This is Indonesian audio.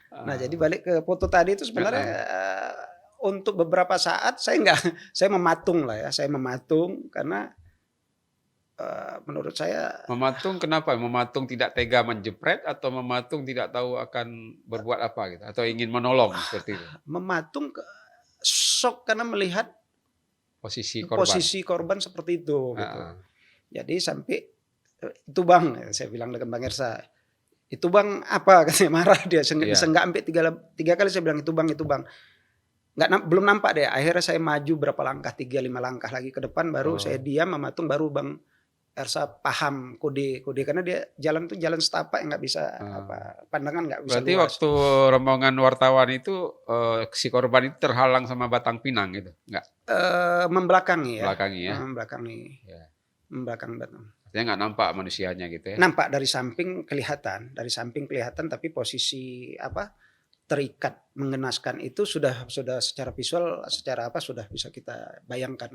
Nah, jadi balik ke foto tadi itu sebenarnya, Heeh. untuk beberapa saat saya nggak saya mematung lah ya, saya mematung karena, menurut saya Mematung kenapa? Mematung tidak tega menjepret atau mematung tidak tahu akan berbuat apa gitu? Atau ingin menolong seperti itu? mematung syok karena melihat Posisi korban? posisi korban seperti itu, gitu. Heeh. Jadi sampai, "Itu Bang," saya bilang dengan Bang Ersa, "Itu Bang apa?" Katanya marah dia Iya. disenggak sampai 3 kali saya bilang, itu Bang." Belum nampak deh, akhirnya saya maju berapa langkah, 3, 5 langkah lagi ke depan, baru saya Oh. diam mematung, baru Bang Ersa paham kode, karena dia jalan tuh jalan setapak yang nggak bisa Oh. pandangan nggak bisa Berarti luas. waktu rombongan wartawan itu, si korban itu terhalang sama batang pinang gitu? Enggak? Membelakangi ya, Belakangi ya? membelakangi, Iya. membelakangi Batam. Artinya nggak nampak manusianya gitu ya? Nampak dari samping kelihatan tapi posisi terikat mengenaskan itu sudah secara visual, secara sudah bisa kita bayangkan.